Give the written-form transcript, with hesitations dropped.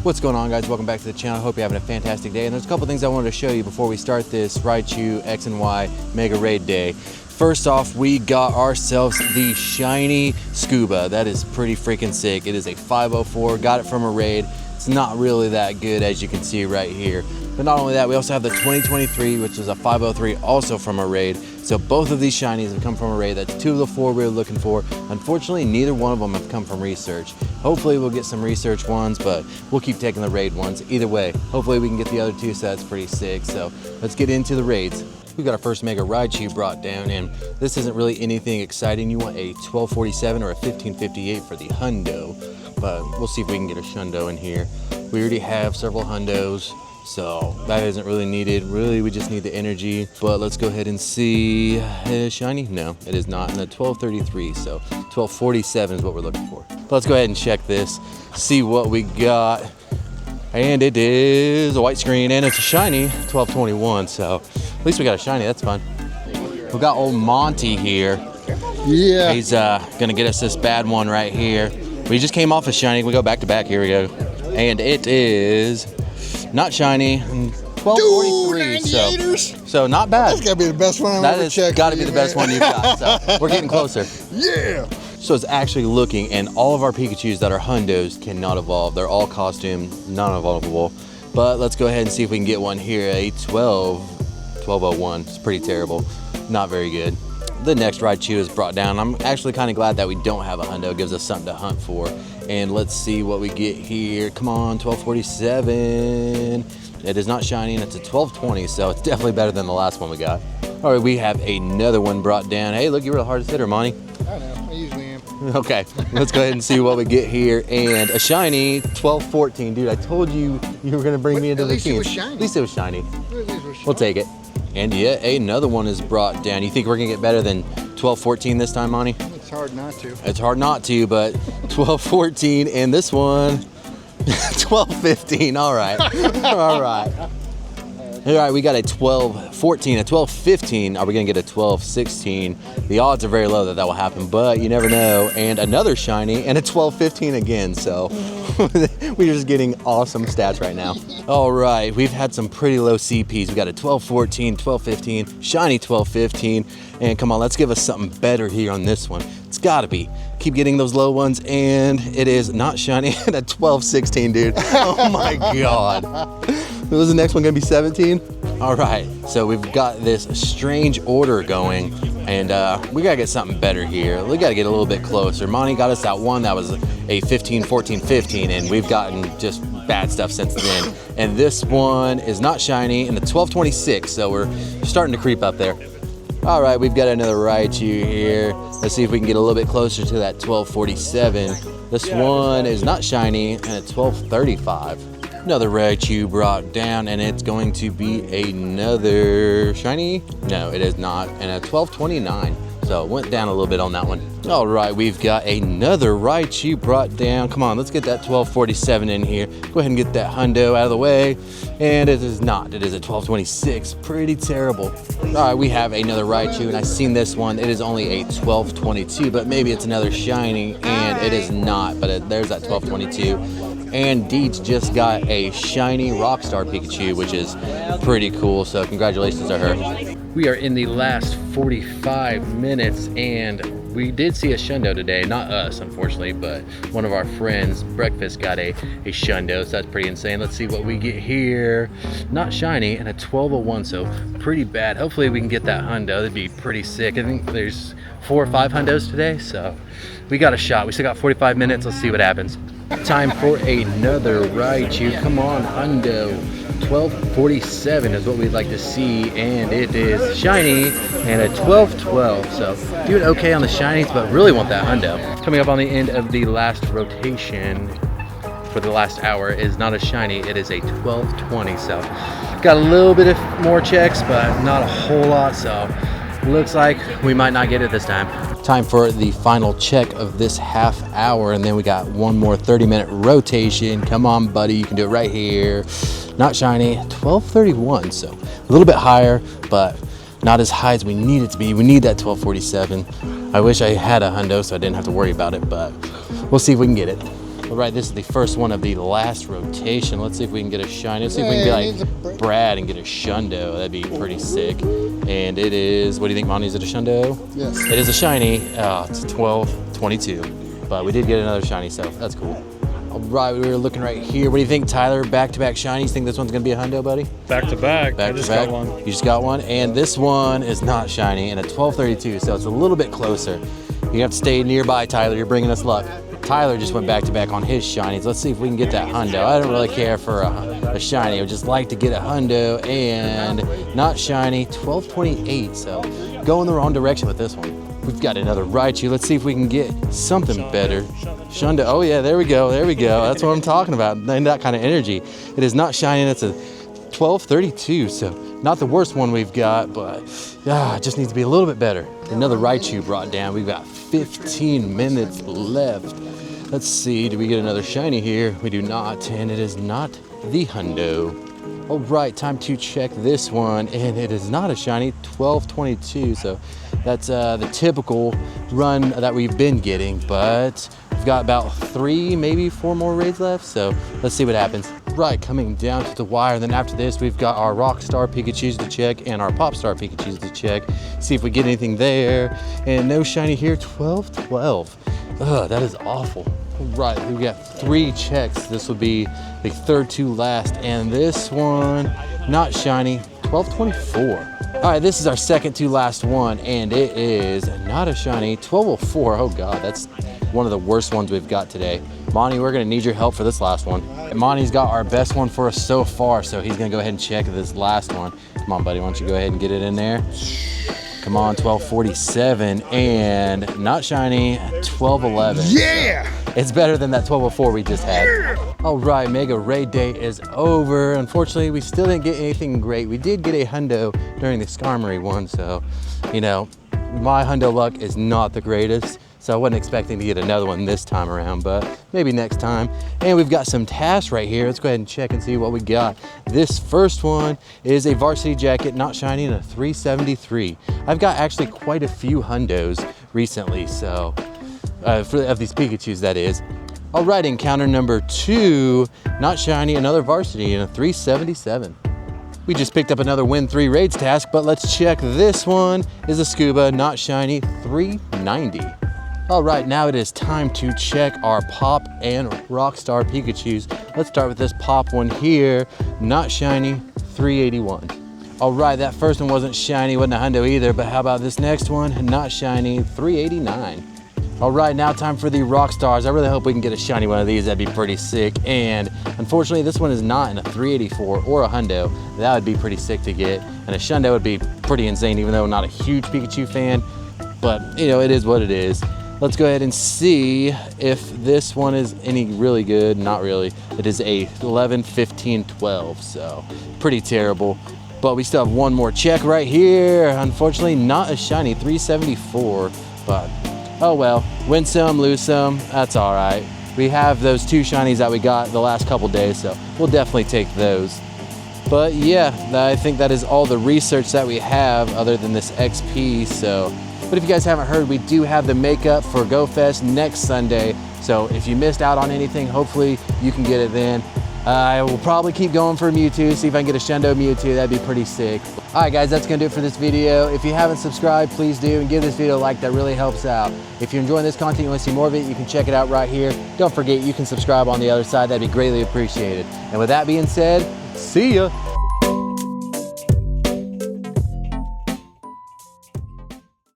What's going on, guys? Welcome back to the channel. Hope you're having a fantastic day. And there's a couple things I wanted to show you before we start this Raichu X and Y Mega Raid Day. First off, we got ourselves the shiny Scuba. That is pretty freaking sick. It is a 504, got it from a raid. It's not really that good, as you can see right here. But not only that, we also have the 2023, which is a 503, also from a raid. So both of these shinies have come from a raid. That's two of the four we were looking for. Unfortunately, neither one of them have come from research. Hopefully we'll get some research ones, but we'll keep taking the raid ones. Either way, hopefully we can get the other two, so that's pretty sick. So let's get into the raids. We got our first Mega Raichu brought down, and this isn't really anything exciting. You want a 1247 or a 1558 for the hundo, but we'll see if we can get a shundo in here. We already have several hundos, so that isn't really needed. Really, we just need the energy. But let's go ahead and see. Shiny? No, it is not. And a 1233, so 1247 is what we're looking for. But let's go ahead and check this, see what we got. And it is a white screen, and it's a shiny 1221. So at least we got a shiny. That's fun. We got old Monty here. Yeah. He's gonna get us this bad one right here. We just came off a shiny. We go back to back. Here we go. And it is not shiny. 1243. So not bad. That's gotta be the best one I've ever checked. That has got to be the best one you've got. So we're getting closer. Yeah. So it's actually looking, and all of our Pikachus that are hundos cannot evolve. They're all costume, non-evolvable. But let's go ahead and see if we can get one here. A 1201. It's pretty terrible. Not very good. The next Raichu is brought down. I'm actually kind of glad that we don't have a hundo. It gives us something to hunt for. And let's see what we get here. Come on, 1247. It is not shiny, and it's a 1220, so it's definitely better than the last one we got. All right, we have another one brought down. Hey, look, you were the hardest hitter, Monty. I know, I usually am. Okay, let's go ahead and see what we get here. And a shiny 1214. Dude, I told you you were going to bring me into the team. At least it was shiny. At least it was shiny. At least it was shiny. We'll take it. And yet another one is brought down. You think we're going to get better than 1214 this time, Monty? It's hard not to. It's hard not to, but 1214, and this one 1215. All right. All right. All right, we got a 1214, a 1215. Are we going to get a 1216? The odds are very low that will happen, but you never know. And another shiny, and a 1215 again. So we're just getting awesome stats right now. All right, we've had some pretty low CPs. We got a 1214, 1215, shiny 1215. And come on, let's give us something better here on this one. It's got to be. Keep getting those low ones, and it is not shiny. And a 1216, dude. Oh my God. Was the next one gonna be 17? All right, so we've got this strange order going, and we gotta get something better here. We gotta get a little bit closer. Monty got us that one that was a 15, 14, 15, and we've gotten just bad stuff since then. And this one is not shiny, and the 1226, so we're starting to creep up there. All right, we've got another Raichu here. Let's see if we can get a little bit closer to that 1247. This one is not shiny, and a 1235. Another Raichu brought down, and it's going to be another shiny. No, it is not, and a 1229. So it went down a little bit on that one. All right, we've got another Raichu brought down. Come on, let's get that 1247 in here. Go ahead and get that hundo out of the way. And it is not. It is a 1226. Pretty terrible. All right, we have another Raichu, and I've seen this one. It is only a 1222, but maybe it's another shiny, and it is not. But there's that 1222. And Deeds just got a shiny Rockstar Pikachu, which is pretty cool. So congratulations to her. We are in the last 45 minutes, and we did see a shundo today. Not us, unfortunately, but one of our friends, Breakfast, got a shundo, so that's pretty insane. Let's see what we get here. Not shiny, and a 1201, so pretty bad. Hopefully we can get that hundo. That'd be pretty sick. I think there's 4 or 5 hundos today, so we got a shot. We still got 45 minutes. Let's see what happens. Time for another Raichu. Come on, hundo. 1247 is what we'd like to see, and it is shiny, and a 1212. So doing okay on the shinies, but really want that hundo. Coming up on the end of the last rotation for the last hour is not a shiny. It is a 1220. So got a little bit of more checks, but not a whole lot. So looks like we might not get it this time. Time for the final check of this half hour, and then we got one more 30-minute rotation. Come on, buddy, you can do it right here. Not shiny, 1231, so a little bit higher, but not as high as we need it to be. We need that 1247. I wish I had a hundo so I didn't have to worry about it, but we'll see if we can get it. All right, this is the first one of the last rotation. Let's see if we can get a shiny. Let's see if we can be like Brad and get a Shundo. That'd be pretty sick. And it is, what do you think, Monty? Is it a Shundo? Yes. It is a shiny. It's a 12-22. But we did get another shiny, so that's cool. All right, we were looking right here. What do you think, Tyler? Back-to-back shinies. Think this one's gonna be a Hundo, buddy? Back to back. Back I just to back. got one. You just got one, and this one is not shiny, and a 12-32, so it's a little bit closer. You have to stay nearby, Tyler. You're bringing us luck. Tyler just went back to back on his shinies. Let's see if we can get that Hundo. I don't really care for a shiny. I would just like to get a Hundo, and not shiny. 12-28, so go in the wrong direction with this one. We've got another Raichu. Let's see if we can get something better. Shundo. Oh yeah, there we go. There we go. That's what I'm talking about. And that kind of energy. It is not shiny. It's a 12-32, so not the worst one we've got, but it just needs to be a little bit better. Another Raichu brought down. We've got 15 minutes left. Let's see, do we get another shiny here? We do not, and it is not the Hundo. All right, time to check this one, and it is not a shiny, 12-22, so that's the typical run that we've been getting, but we've got about 3, maybe 4 more raids left, so let's see what happens. Right, coming down to the wire, and then after this, we've got our Rockstar Pikachus to check and our Popstar Pikachus to check, see if we get anything there, and no shiny here, 12-12. Ugh, that is awful. Right, we got 3 checks. This will be the third to last, and this one, not shiny, 12-24. All right, this is our second to last one, and it is not a shiny, 12-04. Oh God, that's one of the worst ones we've got today. Monty, we're gonna need your help for this last one. And Monty's got our best one for us so far, so he's gonna go ahead and check this last one. Come on, buddy, why don't you go ahead and get it in there? Come on, 12-47, and not shiny, 12-11. Yeah! It's better than that 12-04 we just had. All right, Mega Raid Day is over. Unfortunately, we still didn't get anything great. We did get a Hundo during the Skarmory one, so, you know, my Hundo luck is not the greatest, so I wasn't expecting to get another one this time around, but maybe next time. And we've got some tasks right here. Let's go ahead and check and see what we got. This first one is a varsity jacket, not shiny, and a 373. I've got actually quite a few Hundos recently, so of these Pikachus, that is. All right, encounter number 2, not shiny, another varsity, and a 377. We just picked up another win 3 raids task, but let's check this one. Is a scuba, not shiny, 390. All right, now it is time to check our Pop and Rockstar Pikachus. Let's start with this Pop one here, not shiny, 381. All right, that first one wasn't shiny, wasn't a Hundo either, but how about this next one? Not shiny, 389. All right, now time for the Rockstars. I really hope we can get a shiny one of these. That'd be pretty sick. And unfortunately, this one is not in a 384 or a Hundo. That would be pretty sick to get. And a Shundo would be pretty insane, even though I'm not a huge Pikachu fan. But, you know, it is what it is. Let's go ahead and see if this one is any really good. Not really. It is a 11, 15, 12, so pretty terrible. But we still have one more check right here. Unfortunately, not a shiny, 374, but oh well, win some, lose some, that's all right. We have those 2 shinies that we got the last couple days, so we'll definitely take those. But yeah, I think that is all the research that we have other than this XP, so. But if you guys haven't heard, we do have the makeup for GoFest next Sunday. So if you missed out on anything, hopefully you can get it then. I will probably keep going for Mewtwo, see if I can get a Shundo Mewtwo, that'd be pretty sick. All right guys, that's gonna do it for this video. If you haven't subscribed, please do, and give this video a like, that really helps out. If you're enjoying this content, you wanna see more of it, you can check it out right here. Don't forget, you can subscribe on the other side, that'd be greatly appreciated. And with that being said, see ya.